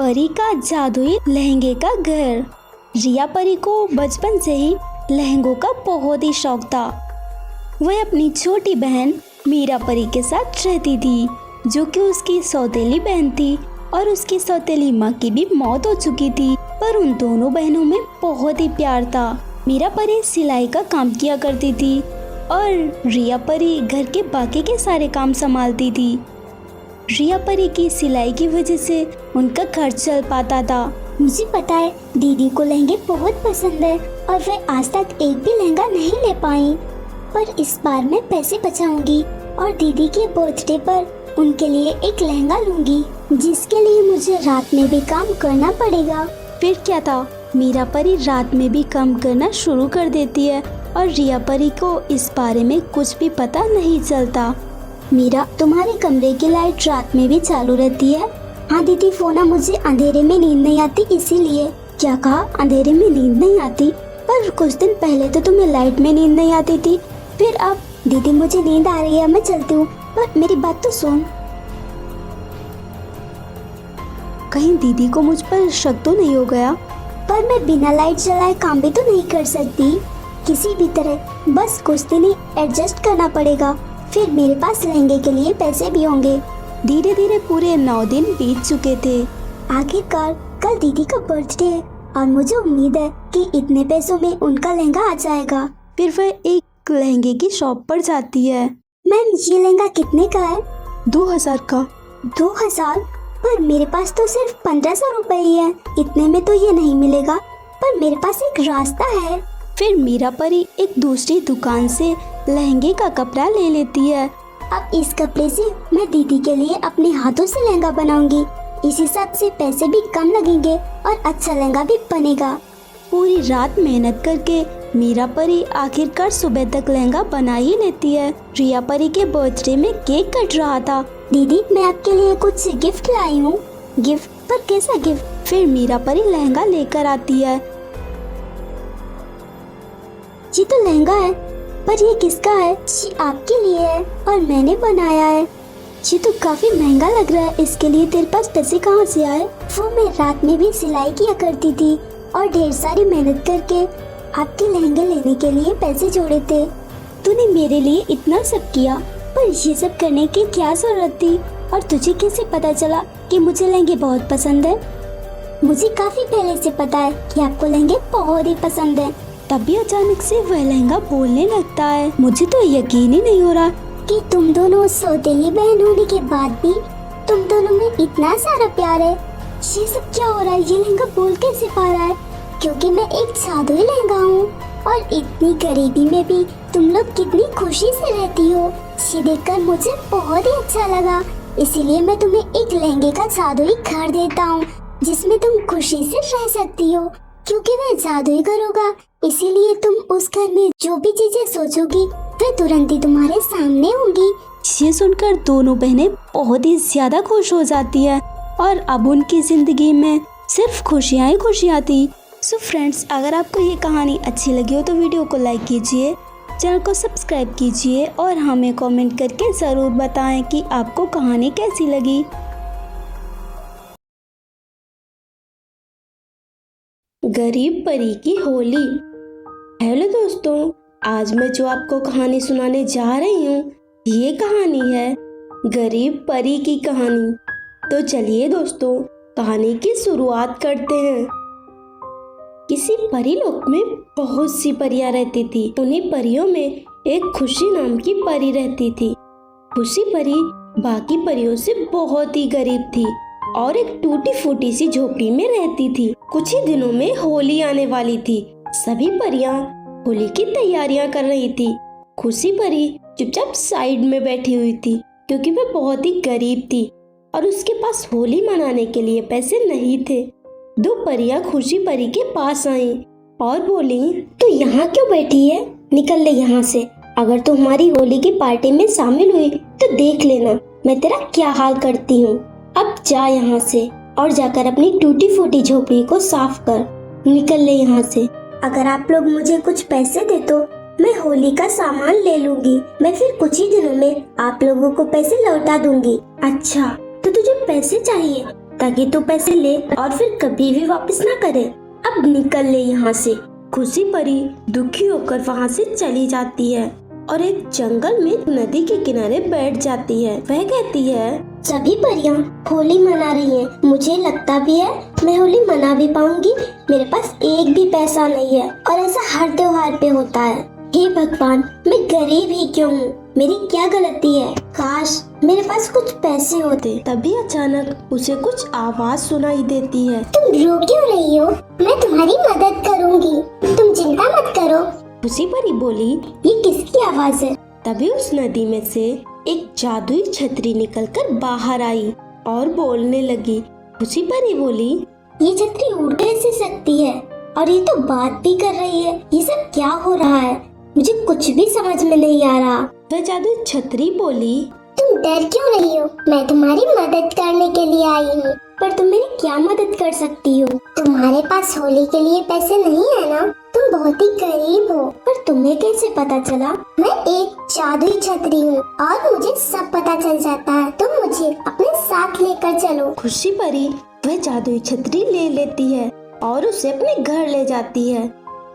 परी का जादुई लहंगे का घर। रिया परी को बचपन से ही लहंगों का बहुत ही शौक था। वह अपनी छोटी बहन मीरा परी के साथ रहती थी, जो कि उसकी सौतेली बहन थी और उसकी सौतेली माँ की भी मौत हो चुकी थी। पर उन दोनों बहनों में बहुत ही प्यार था। मीरा परी सिलाई का काम किया करती थी और रिया परी घर के बाकी के सारे काम संभालती थी। रिया परी की सिलाई की वजह से उनका खर्च चल पाता था। मुझे पता है दीदी को लहंगे बहुत पसंद है और वे आज तक एक भी लहंगा नहीं ले पाई, पर इस बार मैं पैसे बचाऊंगी और दीदी के बर्थडे पर उनके लिए एक लहंगा लूंगी, जिसके लिए मुझे रात में भी काम करना पड़ेगा। फिर क्या था, मीरा परी रात में भी काम करना शुरू कर देती है और रिया परी को इस बारे में कुछ भी पता नहीं चलता। मीरा, तुम्हारे कमरे की लाइट रात में भी चालू रहती है? हाँ दीदी, फोना मुझे अंधेरे में नींद नहीं आती इसीलिए। क्या कहा? अंधेरे में नींद नहीं आती? पर कुछ दिन पहले तो तुम्हें लाइट में नींद नहीं आती थी, फिर अब? दीदी मुझे नींद आ रही है, मैं चलती हूँ, पर मेरी बात तो सुन। कहीं दीदी को मुझ पर शक तो नहीं हो गया? पर मैं बिना लाइट जलाए काम भी तो नहीं कर सकती, किसी भी तरह बस कुछ दिन ही एडजस्ट करना पड़ेगा, फिर मेरे पास लहंगे के लिए पैसे भी होंगे। धीरे धीरे पूरे 9 दिन बीत चुके थे। आखिरकार कल दीदी का बर्थडे है और मुझे उम्मीद है कि इतने पैसों में उनका लहंगा आ जाएगा। फिर वह एक लहंगे की शॉप पर जाती है। मैम, ये लहंगा कितने का है? 2000 का। 2000? पर मेरे पास तो सिर्फ 1500 रुपए ही है, इतने में तो ये नहीं मिलेगा, पर मेरे पास एक रास्ता है। फिर मीरा परी एक दूसरी दुकान से लहंगे का कपड़ा ले लेती है। अब इस कपड़े से मैं दीदी के लिए अपने हाथों से लहंगा बनाऊंगी, इस हिसाब से पैसे भी कम लगेंगे और अच्छा लहंगा भी बनेगा। पूरी रात मेहनत करके मीरा परी आखिरकार सुबह तक लहंगा बना ही लेती है। रिया परी के बर्थडे में केक कट रहा था। दीदी, मैं आपके लिए कुछ गिफ्ट लाई हूँ। गिफ्ट? पर कैसा गिफ्ट? फिर मीरा परी लहंगा लेकर आती है। ये तो लहंगा है, पर ये किसका है? ये आपके लिए है और मैंने बनाया है। ये तो काफी महंगा लग रहा है, इसके लिए तेरे पास पैसे कहाँ से आए? वो मैं रात में भी सिलाई किया करती थी और ढेर सारी मेहनत करके आपके लहंगे लेने के लिए पैसे जोड़े थे। तूने मेरे लिए इतना सब किया, पर ये सब करने की क्या जरूरत थी? और तुझे कैसे पता चला कि मुझे लहंगे बहुत पसंद है? मुझे काफी पहले से पता है कि आपको लहंगे बहुत ही पसंद है। तभी अचानक से वह लहंगा बोलने लगता है। मुझे तो यकीन ही नहीं हो रहा कि तुम दोनों सौतेली बहन होने के बाद भी तुम दोनों में इतना सारा प्यार है। ये सब क्या हो रहा है? ये लहंगा बोल कैसे पा रहा है? क्योंकि मैं एक जादुई लहंगा हूँ और इतनी गरीबी में भी तुम लोग कितनी खुशी से रहती हो, ये देखकर मुझे बहुत ही अच्छा लगा। इसीलिए मैं तुम्हें एक लहंगे का जादुई घर देता हूँ, जिसमें तुम खुशी से रह सकती हो। क्योंकि वह जादुई घर होगा, इसीलिए तुम उस घर में जो भी चीजें सोचोगी वे तुरंत ही तुम्हारे सामने होंगी। ये सुनकर दोनों बहनें बहुत ही ज्यादा खुश हो जाती है और अब उनकी जिंदगी में सिर्फ खुशियाँ ही खुशियाँ थी। सो फ्रेंड्स, अगर आपको ये कहानी अच्छी लगी हो तो वीडियो को लाइक कीजिए, चैनल को सब्सक्राइब कीजिए और हमें कमेंट करके ज़रूर बताएं कि आपको कहानी कैसी लगी। गरीब परी की होली। हेलो दोस्तों, आज मैं जो आपको कहानी सुनाने जा रही हूँ ये कहानी है गरीब परी की कहानी। तो चलिए दोस्तों, कहानी की शुरुआत करते हैं। किसी परी लोक में बहुत सी परियां रहती थी। उन्हीं परियों में एक खुशी नाम की परी रहती थी। खुशी परी बाकी परियों से बहुत ही गरीब थी और एक टूटी फूटी सी झोपड़ी में रहती थी। कुछ ही दिनों में होली आने वाली थी। सभी परियां होली की तैयारियां कर रही थी। खुशी परी चुपचाप साइड में बैठी हुई थी, क्योंकि वह बहुत ही गरीब थी और उसके पास होली मनाने के लिए पैसे नहीं थे। दो परियां खुशी परी के पास आईं और बोली, तू यहाँ क्यों बैठी है? निकल ले यहाँ से। अगर तू हमारी होली की पार्टी में शामिल हुई तो देख लेना मैं तेरा क्या हाल करती हूँ। अब जा यहाँ से और जाकर अपनी टूटी फूटी झोपड़ी को साफ कर। निकल ले यहाँ से। अगर आप लोग मुझे कुछ पैसे दे तो मैं होली का सामान ले लूंगी। मैं फिर कुछ ही दिनों में आप लोगों को पैसे लौटा दूंगी। अच्छा, तो तुझे पैसे चाहिए ताकि तू पैसे ले और फिर कभी भी वापस ना करे। अब निकल ले यहाँ से। खुशी परी दुखी होकर वहाँ से चली जाती है और एक जंगल में नदी के किनारे बैठ जाती है। वह कहती है, सभी परियां होली मना रही हैं। मुझे लगता भी है मैं होली मना भी पाऊंगी। मेरे पास एक भी पैसा नहीं है और ऐसा हर त्योहार पे होता है। हे भगवान, मैं गरीब ही क्यों हूँ? मेरी क्या गलती है? काश मेरे पास कुछ पैसे होते। तभी अचानक उसे कुछ आवाज सुनाई देती है। तुम रो क्यों रही हो? मैं तुम्हारी मदद करूंगी, तुम चिंता मत करो। खुशी परी बोली, ये किसकी आवाज है? तभी उस नदी में से एक जादुई छतरी निकलकर बाहर आई और बोलने लगी। खुशी परी बोली, ये छतरी उड़ कैसे सकती है और ये तो बात भी कर रही है। ये सब क्या हो रहा है? मुझे कुछ भी समझ में नहीं आ रहा। वह जादुई छतरी बोली, तुम डर क्यों रही हो? मैं तुम्हारी मदद करने के लिए आई हूँ। पर तुम मेरी क्या मदद कर सकती हो? तुम्हारे पास होली के लिए पैसे नहीं है ना? तुम बहुत ही गरीब हो। पर तुम्हें कैसे पता चला? मैं एक जादुई छतरी हूँ और मुझे सब पता चल जाता है। तुम मुझे अपने साथ लेकर चलो। खुशी परी वह जादुई छतरी ले लेती है और उसे अपने घर ले जाती है।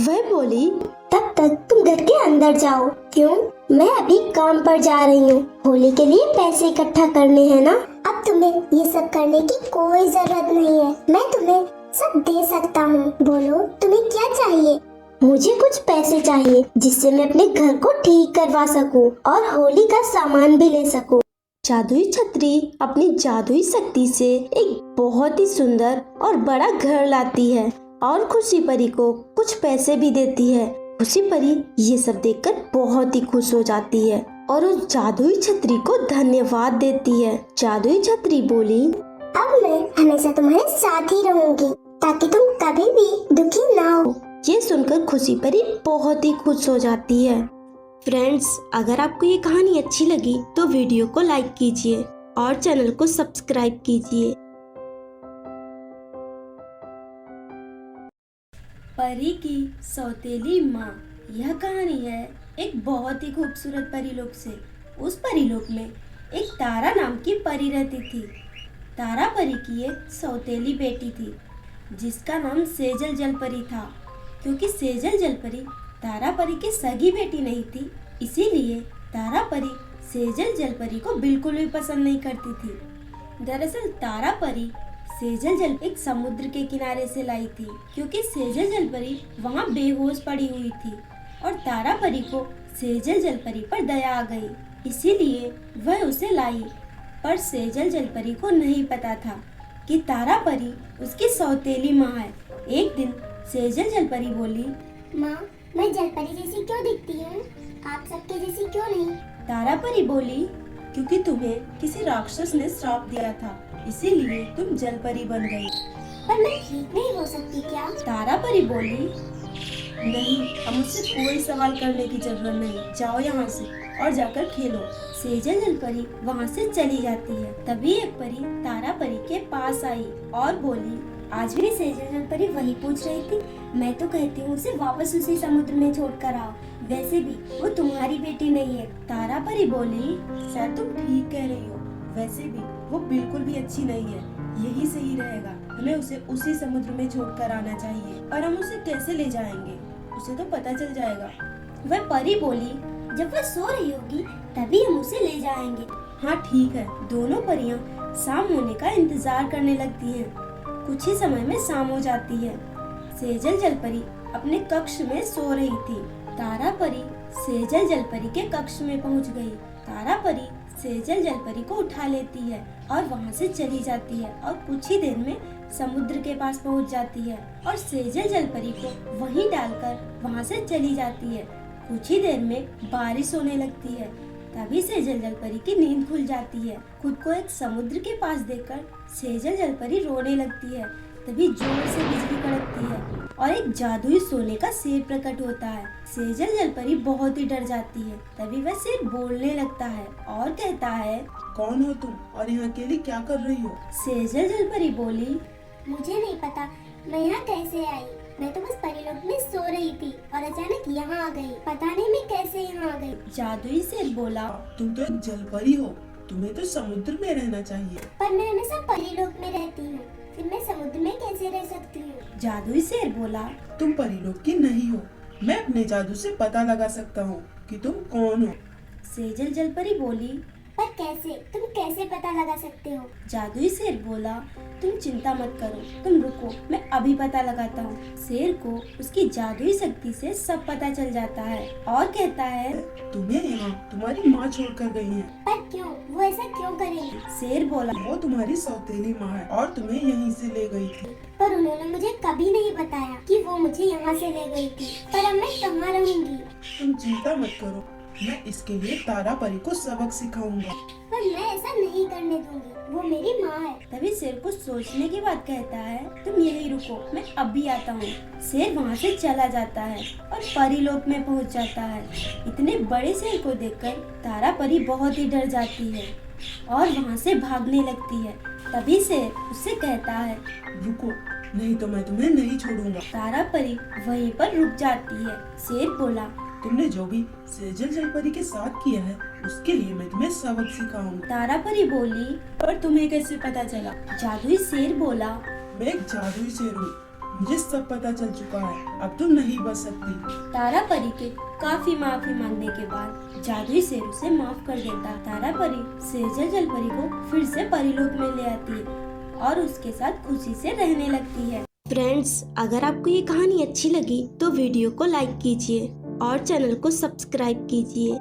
वह बोली, तब तक तुम घर के अंदर जाओ। क्यों? मैं अभी काम पर जा रही हूँ। होली के लिए पैसे इकट्ठा करने हैं ना? अब तुम्हें ये सब करने की कोई जरूरत नहीं है। मैं तुम्हें सब दे सकता हूँ। बोलो तुम्हें क्या चाहिए? मुझे कुछ पैसे चाहिए जिससे मैं अपने घर को ठीक करवा सकूँ और होली का सामान भी ले सकूँ। जादुई छतरी अपनी जादुई शक्ति से एक बहुत ही सुंदर और बड़ा घर लाती है और खुशी परी को कुछ पैसे भी देती है। खुशी परी ये सब देखकर बहुत ही खुश हो जाती है और उस जादुई छतरी को धन्यवाद देती है। जादुई छतरी बोली, अब मैं हमेशा तुम्हारे साथ ही रहूंगी ताकि तुम कभी भी दुखी ना हो। ये सुनकर खुशी परी बहुत ही खुश हो जाती है। फ्रेंड्स, अगर आपको ये कहानी अच्छी लगी तो वीडियो को लाइक कीजिए और चैनल को सब्सक्राइब कीजिए। परी की सौतेली माँ, यह कहानी है एक बहुत ही खूबसूरत परीलोक से। उस परीलोक में एक तारा नाम की परी रहती थी। तारा परी की एक सौतेली बेटी थी जिसका नाम सेजल जलपरी था। क्योंकि सेजल जलपरी तारा परी की सगी बेटी नहीं थी, इसीलिए तारा परी सेजल जलपरी को बिल्कुल भी पसंद नहीं करती थी। दरअसल तारा परी सेजल जल एक समुद्र के किनारे से लाई थी, क्योंकि सेजल जलपरी वहाँ बेहोश पड़ी हुई थी और तारा परी को सेजल जलपरी पर दया आ गई, इसीलिए वह उसे लाई। पर सेजल जलपरी को नहीं पता था कि तारा परी उसकी सौतेली माँ है। एक दिन सेजल जलपरी बोली, माँ, मैं जलपरी जैसी क्यों दिखती हूँ? आप सबके जैसी क्यों नहीं? तारा परी बोली, क्योंकि तुम्हें किसी राक्षस ने श्राप दिया था, इसीलिए तुम जलपरी बन गई। पर मैं ठीक नहीं हो सकती क्या? तारा परी बोली, नहीं, अब मुझसे कोई सवाल करने की जरूरत नहीं, जाओ यहाँ से और जाकर खेलो। सेजल जलपरी वहाँ से चली जाती है। तभी एक परी तारा परी के पास आई और बोली, आज भी सेजल जलपरी वही पूछ रही थी। मैं तो कहती हूँ उसे वापस उसी समुद्र में छोड़ कर आओ, वैसे भी वो तुम्हारी बेटी नहीं है। तारा परी बोली, शायद तुम ठीक कह रही हो, वैसे भी वो बिल्कुल भी अच्छी नहीं है, यही सही रहेगा। हमें उसे उसी समुद्र में छोड़कर आना चाहिए। और हम उसे कैसे ले जाएंगे, उसे तो पता चल जाएगा। वह परी बोली, जब वह सो रही होगी तभी हम उसे ले जाएंगे। हाँ ठीक है। दोनों परियां शाम होने का इंतजार करने लगती हैं। कुछ ही समय में शाम हो जाती है। सेजल जलपरी अपने कक्ष में सो रही थी। तारा परी सेजल जलपरी के कक्ष में पहुंच गई। तारा परी सेजल जलपरी को उठा लेती है और वहां से चली जाती है और कुछ ही देर में समुद्र के पास पहुंच जाती है और सेजल जलपरी को वहीं डालकर वहां से चली जाती है। कुछ ही देर में बारिश होने लगती है। तभी सेजल जलपरी की नींद खुल जाती है। खुद को एक समुद्र के पास देखकर सेजल जलपरी रोने लगती है। तभी जोर से बिजली कड़कती है और एक जादुई सोने का शेर प्रकट होता है। सेजल जलपरी बहुत ही डर जाती है। तभी वह शेर बोलने लगता है और कहता है, कौन हो तुम और यहाँ अकेली क्या कर रही हो? सेजल जलपरी बोली, मुझे नहीं पता मैं यहाँ कैसे आई। मैं तो बस परीलोक में सो रही थी और अचानक यहाँ आ गई। पता नहीं मैं कैसे यहाँ आ गई। जादुई शेर बोला, तुम तो एक जलपरी हो तुम्हें तो समुद्र में रहना चाहिए। पर मैं हमेशा परीलोक में रहती हूँ, फिर मैं समुद्र में कैसे रह सकती हूँ? जादुई शेर बोला। तुम परीलोक की नहीं हो। मैं अपने जादू से पता लगा सकता हूँ कि तुम कौन हो। सेजल जलपरी बोली। पर कैसे? तुम कैसे पता लगा सकते हो? जादुई शेर बोला, तुम चिंता मत करो, तुम रुको, मैं अभी पता लगाता हूँ। शेर को उसकी जादुई शक्ति से सब पता चल जाता है और कहता है, तुम्हें यहाँ तुम्हारी माँ छोड़कर गई है। पर क्यों? वो ऐसा क्यों करेंगे? शेर बोला। वो तुम्हारी सौतेली माँ है और तुम्हें यहीं से ले गई थी। पर उन्होंने मुझे कभी नहीं बताया कि वो मुझे यहाँ से ले गई थी। पर अब मैं कहाँ रहूंगी? तुम चिंता मत करो, मैं इसके लिए तारा परी को सबक सिखाऊंगा। पर मैं ऐसा नहीं करने दूंगी, वो मेरी माँ है। तभी शेर कुछ सोचने के बाद कहता है, तुम यही रुको, मैं अभी आता हूँ। शेर वहाँ से चला जाता है और परीलोक में पहुँच जाता है। इतने बड़े शेर को देखकर तारा परी बहुत ही डर जाती है और वहाँ से भागने लगती है। तभी शेर उससे कहता है, रुको, नहीं तो मैं तुम्हें नहीं छोड़ूंगा। तारा परी वहीं पर रुक जाती है। शेर बोला, तुमने जो भी सेजल जलपरी के साथ किया है उसके लिए मैं तुम्हें सबक सिखाऊंगा। तारा परी बोली, पर तुम्हें कैसे पता चला? जादुई शेर बोला, मैं एक जादुई शेर हूँ, मुझे सब पता चल चुका है, अब तुम नहीं बच सकती। तारा परी के काफी माफी मांगने के बाद जादुई शेर उसे माफ कर देता। तारा परी सेजल जलपरी को फिर से परीलोक में ले आती है और उसके साथ खुशी से रहने लगती है। फ्रेंड्स, अगर आपको ये कहानी अच्छी लगी तो वीडियो को लाइक कीजिए और चैनल को सब्सक्राइब कीजिए।